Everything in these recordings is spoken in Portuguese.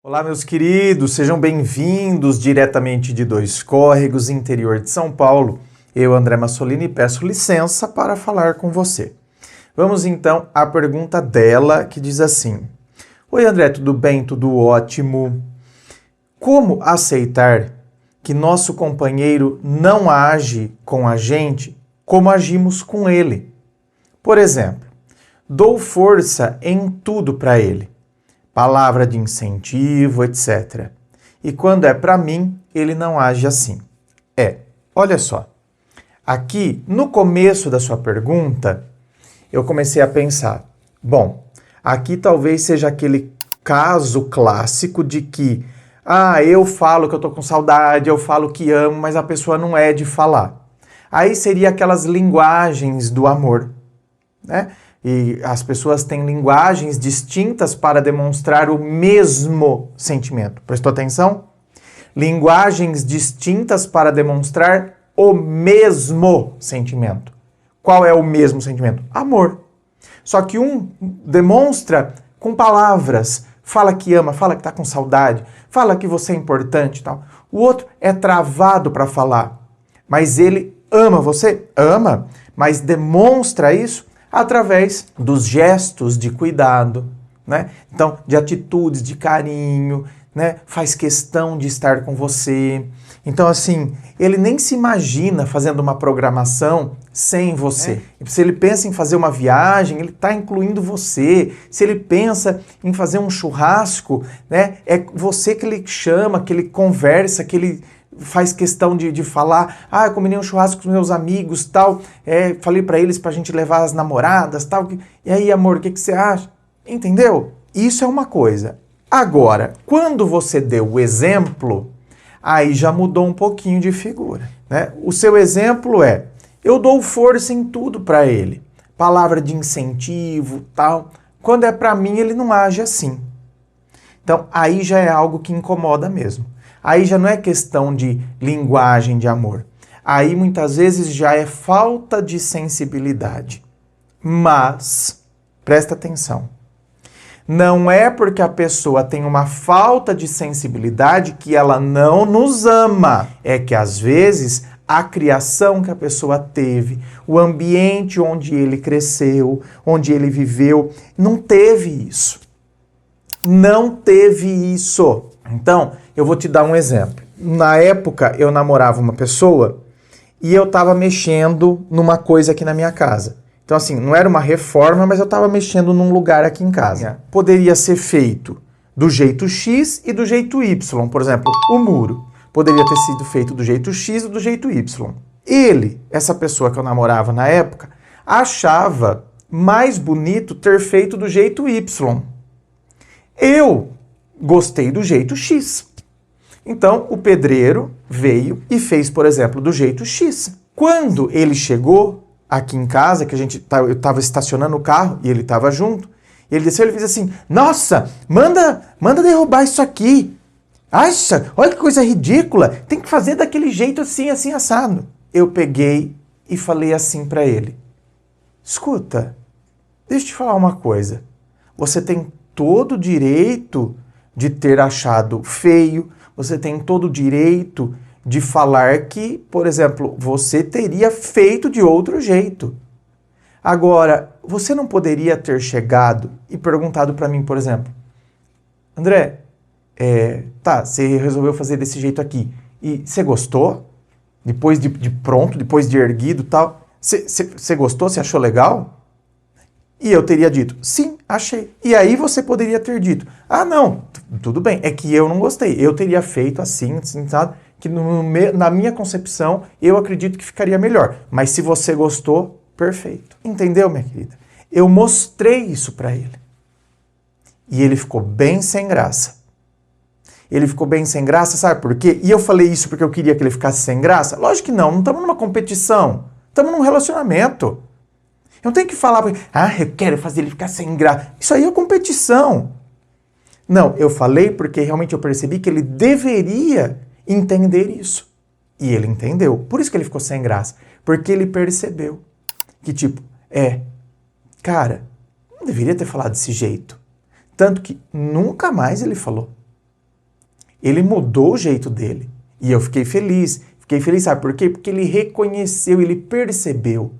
Olá, meus queridos, sejam bem-vindos diretamente de Dois Córregos, interior de São Paulo. Eu, André Massolini, peço licença para falar com você. Vamos então à pergunta dela, que diz assim: Oi, André, tudo bem? Tudo ótimo. Como aceitar que nosso companheiro não age com a gente como agimos com ele? Por exemplo, dou força em tudo para ele. Palavra de incentivo, etc. E quando é para mim, ele não age assim. Olha só. Aqui, no começo da sua pergunta, eu comecei a pensar, bom, aqui talvez seja aquele caso clássico de que, eu falo que eu tô com saudade, eu falo que amo, mas a pessoa não é de falar. Aí seria aquelas linguagens do amor, né? E as pessoas têm linguagens distintas para demonstrar o mesmo sentimento. Prestou atenção? Linguagens distintas para demonstrar o mesmo sentimento. Qual é o mesmo sentimento? Amor. Só que um demonstra com palavras, fala que ama, fala que está com saudade, fala que você é importante e tal. O outro é travado para falar, mas ele ama você? Ama, mas demonstra isso através dos gestos de cuidado, né? Então, de atitudes, de carinho, né? Faz questão de estar com você. Então, assim, ele nem se imagina fazendo uma programação sem você. Se ele pensa em fazer uma viagem, ele está incluindo você. Se ele pensa em fazer um churrasco, né? É você que ele chama, que ele conversa, que ele faz questão de falar, eu combinei um churrasco com meus amigos, tal, falei pra eles pra gente levar as namoradas, tal, e aí, amor, o que você acha? Entendeu? Isso é uma coisa. Agora, quando você deu o exemplo, aí já mudou um pouquinho de figura, né? O seu exemplo é, eu dou força em tudo pra ele, palavra de incentivo, tal, quando é pra mim ele não age assim. Então, aí já é algo que incomoda mesmo. Aí já não é questão de linguagem de amor. Aí muitas vezes já é falta de sensibilidade. Mas, presta atenção, não é porque a pessoa tem uma falta de sensibilidade que ela não nos ama. É que às vezes a criação que a pessoa teve, o ambiente onde ele cresceu, onde ele viveu, não teve isso. Não teve isso. Então, eu vou te dar um exemplo. Na época, eu namorava uma pessoa e eu estava mexendo numa coisa aqui na minha casa. Então, assim, não era uma reforma, mas eu estava mexendo num lugar aqui em casa. Poderia ser feito do jeito X e do jeito Y. Por exemplo, o muro. Poderia ter sido feito do jeito X ou do jeito Y. Ele, essa pessoa que eu namorava na época, achava mais bonito ter feito do jeito Y. Eu gostei do jeito X. Então, o pedreiro veio e fez, por exemplo, do jeito X. Quando ele chegou aqui em casa, que eu estava estacionando o carro e ele estava junto, ele desceu e ele fez assim, nossa, manda derrubar isso aqui. Acha, olha que coisa ridícula, tem que fazer daquele jeito assim, assim, assado. Eu peguei e falei assim para ele, escuta, deixa eu te falar uma coisa, você tem todo o direito de ter achado feio, você tem todo o direito de falar que, por exemplo, você teria feito de outro jeito. Agora, você não poderia ter chegado e perguntado para mim, por exemplo, André, você resolveu fazer desse jeito aqui, e você gostou? Depois de pronto, depois de erguido e tal, você gostou? Você achou legal? E eu teria dito, sim, achei. E aí você poderia ter dito, não, tudo bem, é que eu não gostei. Eu teria feito assim, sabe? Que na minha concepção, eu acredito que ficaria melhor. Mas se você gostou, perfeito. Entendeu, minha querida? Eu mostrei isso para ele. E ele ficou bem sem graça. Ele ficou bem sem graça, sabe por quê? E eu falei isso porque eu queria que ele ficasse sem graça? Lógico que não estamos numa competição. Estamos num relacionamento. Eu não tenho que falar, eu quero fazer ele ficar sem graça. Isso aí é competição. Não, eu falei porque realmente eu percebi que ele deveria entender isso. E ele entendeu. Por isso que ele ficou sem graça. Porque ele percebeu que, cara, não deveria ter falado desse jeito. Tanto que nunca mais ele falou. Ele mudou o jeito dele. E eu fiquei feliz. Fiquei feliz, sabe por quê? Porque ele reconheceu, ele percebeu.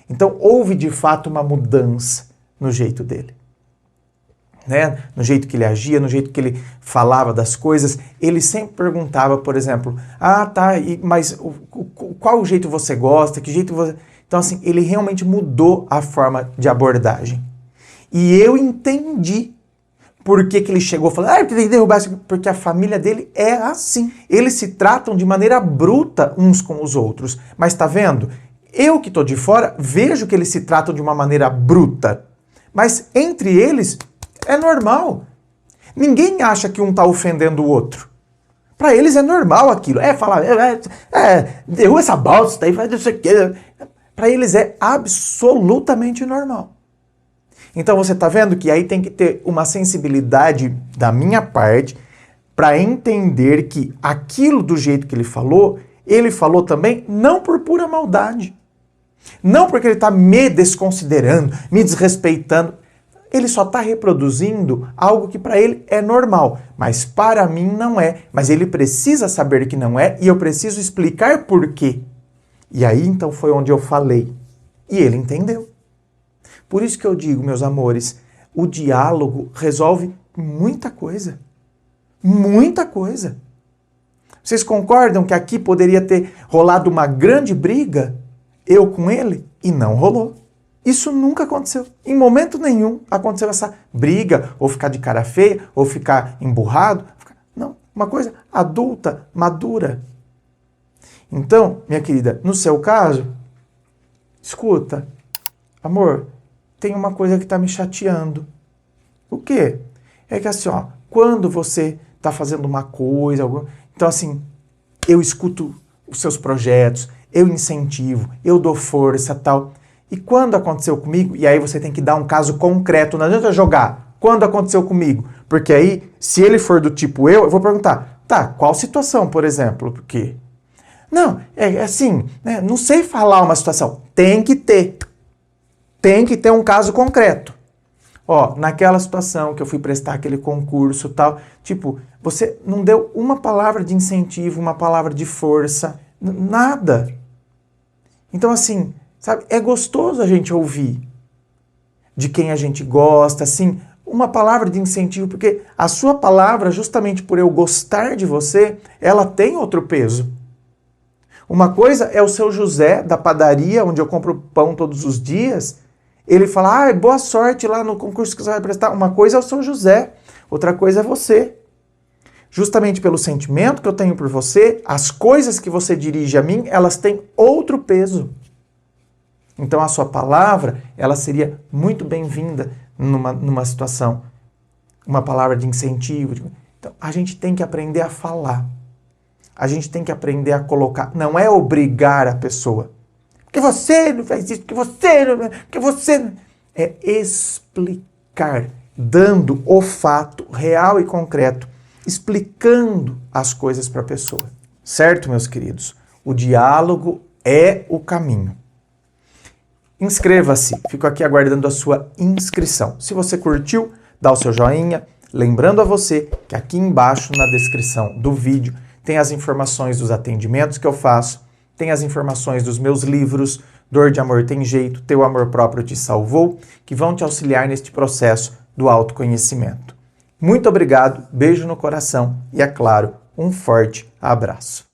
Então houve de fato uma mudança no jeito dele. Né? No jeito que ele agia, no jeito que ele falava das coisas. Ele sempre perguntava, por exemplo, mas qual jeito você gosta? Que jeito você... Então assim, ele realmente mudou a forma de abordagem. E eu entendi por que ele chegou falando, tem que derrubar isso, porque a família dele é assim. Eles se tratam de maneira bruta uns com os outros. Mas tá vendo? Eu que tô de fora, vejo que eles se tratam de uma maneira bruta. Mas entre eles, é normal. Ninguém acha que um tá ofendendo o outro. Para eles é normal aquilo. Derruba essa bosta aí, faz isso aqui. Para eles é absolutamente normal. Então você está vendo que aí tem que ter uma sensibilidade da minha parte para entender que aquilo do jeito que ele falou também não por pura maldade. Não porque ele está me desconsiderando, me desrespeitando. Ele só está reproduzindo algo que para ele é normal, mas para mim não é. Mas ele precisa saber que não é e eu preciso explicar por quê. E aí então foi onde eu falei. E ele entendeu. Por isso que eu digo, meus amores, o diálogo resolve muita coisa. Muita coisa. Vocês concordam que aqui poderia ter rolado uma grande briga, eu com ele, e não rolou? Isso nunca aconteceu. Em momento nenhum aconteceu essa briga, ou ficar de cara feia, ou ficar emburrado. Não, uma coisa adulta, madura. Então, minha querida, no seu caso, escuta, amor, tem uma coisa que está me chateando. O quê? É que assim, quando você está fazendo uma coisa, então assim, eu escuto os seus projetos, eu incentivo, eu dou força, tal. E quando aconteceu comigo, e aí você tem que dar um caso concreto, não adianta jogar. Quando aconteceu comigo? Porque aí, se ele for do tipo eu vou perguntar, tá, qual situação, por exemplo? Porque... Não, é assim, né? Não sei falar uma situação. Tem que ter. Tem que ter um caso concreto. Naquela situação que eu fui prestar aquele concurso e tal, tipo, você não deu uma palavra de incentivo, uma palavra de força, nada. Então, assim, sabe, é gostoso a gente ouvir de quem a gente gosta, assim, uma palavra de incentivo, porque a sua palavra, justamente por eu gostar de você, ela tem outro peso. Uma coisa é o seu José, da padaria, onde eu compro pão todos os dias. Ele fala, boa sorte lá no concurso que você vai prestar. Uma coisa é o seu José, outra coisa é você. Justamente pelo sentimento que eu tenho por você, as coisas que você dirige a mim, elas têm outro peso. Então a sua palavra, ela seria muito bem-vinda numa situação. Uma palavra de incentivo. Então a gente tem que aprender a falar. A gente tem que aprender a colocar. Não é obrigar a pessoa. Porque você não faz isso, porque você não... É explicar, dando o fato real e concreto, explicando as coisas para a pessoa. Certo, meus queridos? O diálogo é o caminho. Inscreva-se. Fico aqui aguardando a sua inscrição. Se você curtiu, dá o seu joinha. Lembrando a você que aqui embaixo na descrição do vídeo tem as informações dos atendimentos que eu faço, tem as informações dos meus livros, Dor de Amor Tem Jeito, Teu Amor Próprio Te Salvou, que vão te auxiliar neste processo do autoconhecimento. Muito obrigado, beijo no coração e, é claro, um forte abraço.